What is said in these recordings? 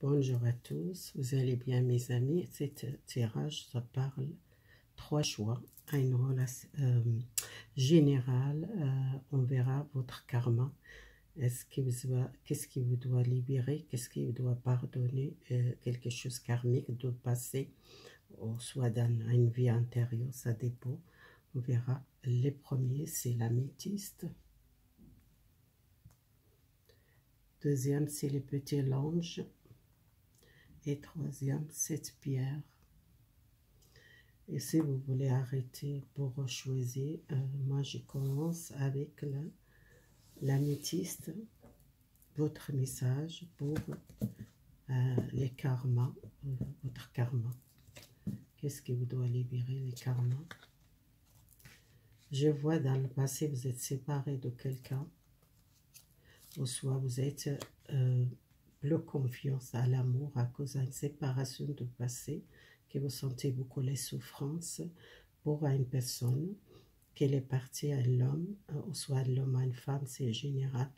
Bonjour à tous, vous allez bien mes amis? Cet tirage, ça parle 3 choix à une relation générale. On verra votre karma. Qu'est-ce qui vous doit libérer? Qu'est-ce qui vous doit pardonner? Quelque chose karmique de passé, ou soit dans une vie antérieure, ça dépend. On verra. Les premiers, c'est l'améthyste. Deuxième, c'est les petits langes. Et troisième, cette pierre. Et si vous voulez arrêter pour choisir, moi je commence avec l'améthyste, votre message pour les karmas, votre karma. Qu'est-ce qui vous doit libérer les karmas? Je vois dans le passé, vous êtes séparé de quelqu'un, ou soit vous êtes plus confiance à l'amour à cause d'une séparation du passé, que vous sentez beaucoup les souffrances pour une personne, qu'elle est partie à l'homme, ou soit l'homme à une femme, c'est général.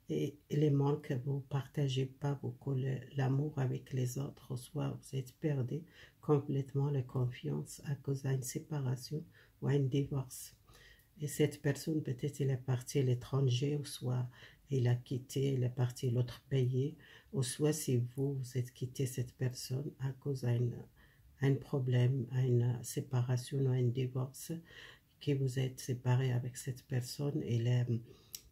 Et les manques, vous ne partagez pas beaucoup l'amour avec les autres, ou soit vous êtes perdu complètement la confiance à cause d'une séparation ou un divorce. Et cette personne, peut-être, elle est partie à l'étranger, ou soit il a quitté, il est parti à l'autre pays, ou soit si vous êtes quitté cette personne à cause d'un problème, une séparation ou un divorce, que vous êtes séparé avec cette personne,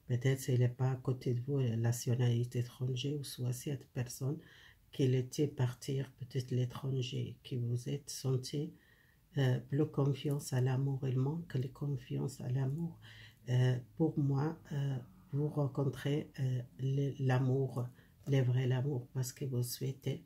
peut-être il n'est pas à côté de vous, la nationalité étrangère, ou soit cette personne qu'il était partir peut-être l'étranger, que vous êtes senti plus confiance à l'amour, il manque de confiance à l'amour. Pour moi, vous rencontrez l'amour, le vrai l'amour, parce que vous souhaitez,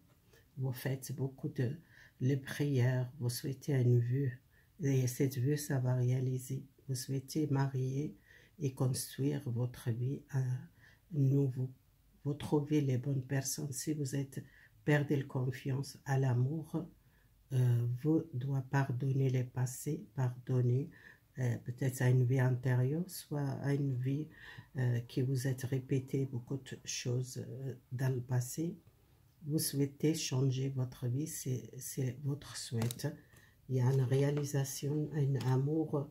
vous faites beaucoup de les prières, vous souhaitez une vue, et cette vue, ça va réaliser. Vous souhaitez marier et construire votre vie à nouveau. Vous trouvez les bonnes personnes. Si vous êtes perdu confiance à l'amour, vous doit pardonner les passés, pardonner peut-être à une vie antérieure, soit à une vie qui vous êtes répété beaucoup de choses dans le passé. Vous souhaitez changer votre vie, c'est votre souhait. Il y a une réalisation, un amour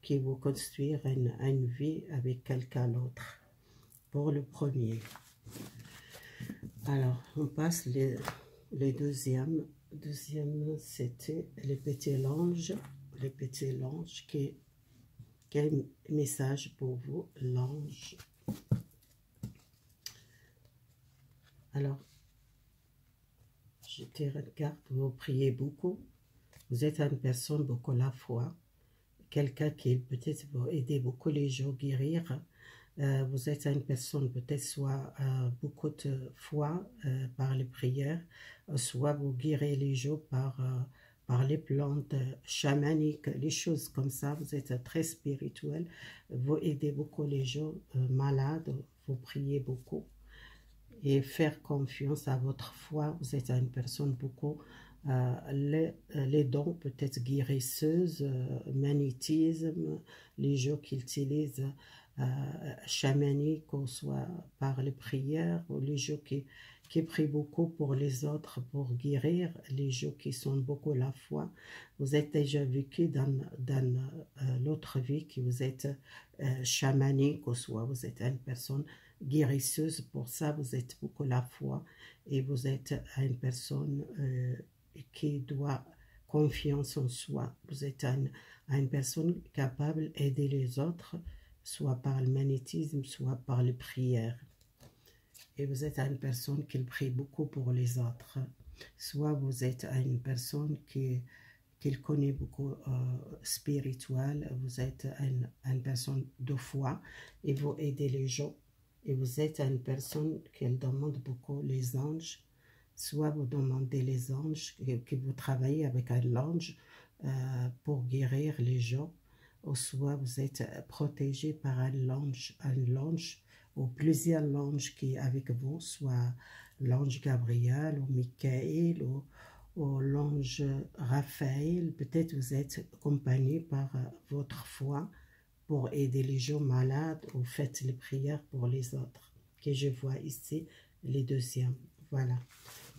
qui vous construire une vie avec quelqu'un d'autre. Pour le premier. Alors, on passe les deuxièmes. Deuxième, c'était les petits langes. Les petits langes, quel message pour vous, l'ange? Alors, je te regarde, vous priez beaucoup. Vous êtes une personne beaucoup la foi. Quelqu'un qui peut-être va aider beaucoup les gens à guérir. Vous êtes une personne peut-être soit beaucoup de foi par les prières, soit vous guérissez les gens par les plantes chamaniques, les choses comme ça. Vous êtes très spirituel, vous aidez beaucoup les gens malades, vous priez beaucoup et faire confiance à votre foi. Vous êtes une personne beaucoup les dons peut-être guérisseuses, magnétisme, les gens qui utilisent chamanique, ou soit par les prières, ou les gens qui prient beaucoup pour les autres, pour guérir, les gens qui sont beaucoup la foi. Vous êtes déjà vécu dans l'autre vie que vous êtes chamanique, ou soit vous êtes une personne guérisseuse, pour ça vous êtes beaucoup la foi, et vous êtes une personne qui doit confiance en soi. Vous êtes une personne capable d'aider les autres, soit par le magnétisme, soit par les prières. Et vous êtes une personne qui prie beaucoup pour les autres. Soit vous êtes une personne qui connaît beaucoup spirituel, vous êtes une personne de foi et vous aidez les gens. Et vous êtes une personne qui demande beaucoup les anges. Soit vous demandez les anges, que vous travaillez avec un ange pour guérir les gens, ou soit vous êtes protégé par un ange ou plusieurs anges qui est avec vous, soit l'ange Gabriel ou Michael ou l'ange Raphaël. Peut-être vous êtes accompagné par votre foi pour aider les gens malades, ou faites les prières pour les autres, que je vois ici, les deuxièmes. Voilà.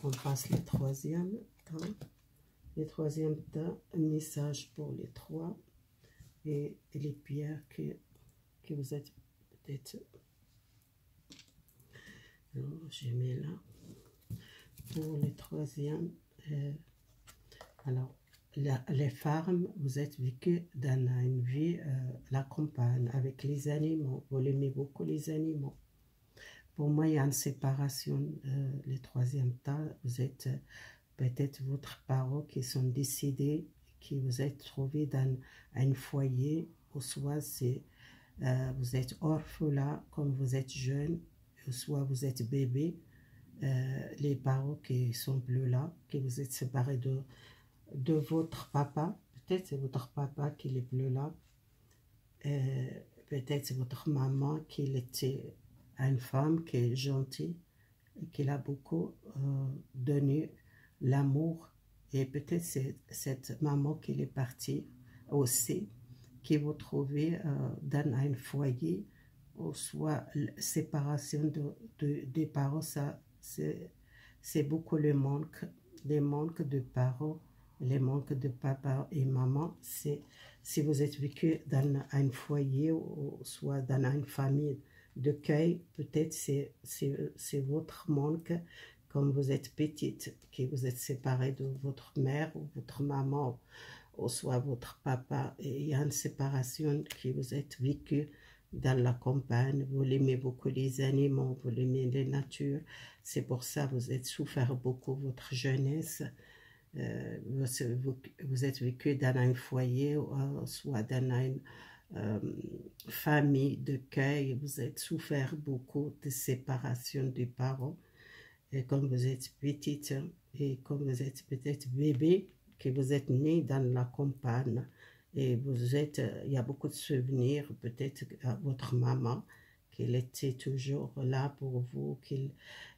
on passe le troisième temps. Le troisième temps, un message pour les trois et les pierres que vous êtes peut-être. Alors, je mets là. Pour le troisième, alors, les femmes, vous êtes vécues dans une vie, la campagne, avec les animaux. Vous aimez beaucoup les animaux. Pour moi, il y a une séparation. Le troisième temps, vous êtes peut-être votre parents qui sont décédés, qui vous êtes trouvés dans un foyer, ou soit vous êtes orphelin comme vous êtes jeune, ou soit vous êtes bébé. Les parents qui sont plus là, qui vous êtes séparés de votre papa. Peut-être c'est votre papa qui n'est plus là. Peut-être c'est votre maman qui était une femme qui est gentille, qui a beaucoup donné l'amour. Et peut-être c'est cette maman qui est partie aussi, qui vous trouvez dans un foyer, ou soit séparation des parents. Ça, c'est beaucoup le manque de parents, le manque de papa et maman. Si vous êtes vécu dans un foyer ou soit dans une famille de cueil, peut-être c'est votre manque, comme vous êtes petite, que vous êtes séparée de votre mère ou votre maman, ou soit votre papa, et il y a une séparation que vous êtes vécue dans la campagne. Vous aimez beaucoup les animaux, vous aimez la nature, c'est pour ça que vous êtes souffert beaucoup votre jeunesse. Vous êtes vécu dans un foyer, soit dans une famille de cueil, vous êtes souffert beaucoup de séparation des parents. Et comme vous êtes petite et comme vous êtes peut-être bébé, que vous êtes né dans la campagne, et il y a beaucoup de souvenirs, peut-être à votre maman, qu'elle était toujours là pour vous,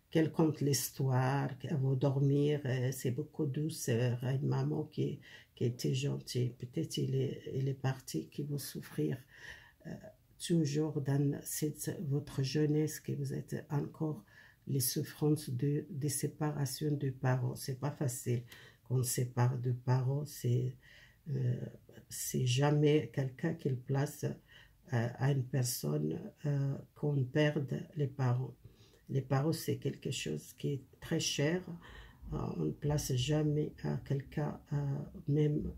qu'elle compte l'histoire, qu'elle va dormir, c'est beaucoup douceur, une maman qui était gentille. Peut-être il est parti, qui va souffrir toujours dans votre jeunesse, que vous êtes encore les souffrances de séparation de parents. C'est pas facile qu'on se sépare de parents, c'est jamais quelqu'un qui place à une personne qu'on perde les parents. Les parents, c'est quelque chose qui est très cher. On ne place jamais à quelqu'un, même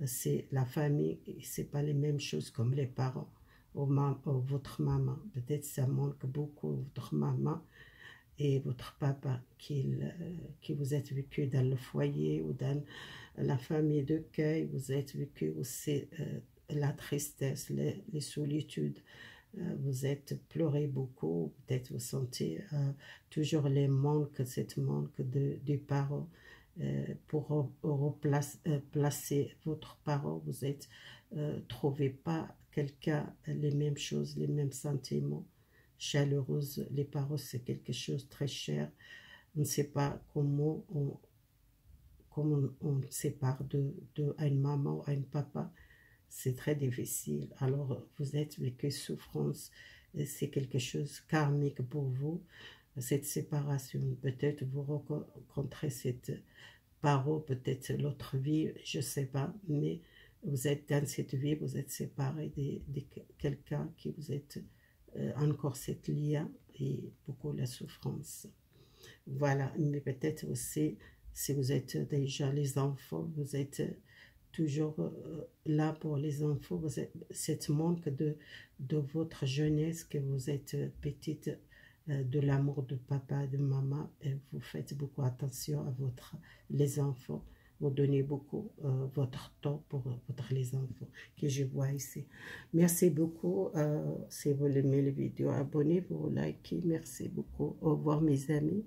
c'est la famille, c'est pas les mêmes choses comme les parents ou votre maman. Peut-être ça manque beaucoup votre maman et votre papa qui vous êtes vécu dans le foyer ou dans la famille de cueil. Vous êtes vécu aussi la tristesse, les solitudes. Vous êtes pleuré beaucoup, peut-être vous sentez toujours les manques, cette manque des parents. Pour placer votre parent, vous êtes trouvez pas quelqu'un les mêmes choses, les mêmes sentiments chaleureuse. Les parents, c'est quelque chose de très cher. On ne sait pas comment on sépare de une maman ou un papa. C'est très difficile. Alors, vous êtes vécu souffrance. C'est quelque chose karmique pour vous, cette séparation. Peut-être vous rencontrez cette parent, peut-être l'autre vie, je ne sais pas. Mais vous êtes dans cette vie, vous êtes séparé de quelqu'un qui vous êtes encore cette lien et beaucoup la souffrance. Voilà, mais peut-être aussi, si vous êtes déjà les enfants, vous êtes toujours là pour les enfants, vous êtes cette manque de votre jeunesse, que vous êtes petite, de l'amour de papa, de maman, et vous faites beaucoup attention à les enfants. Vous donnez beaucoup votre temps pour les enfants que je vois ici. Merci beaucoup. Si vous aimez les vidéos, abonnez-vous, likez. Merci beaucoup. Au revoir mes amis.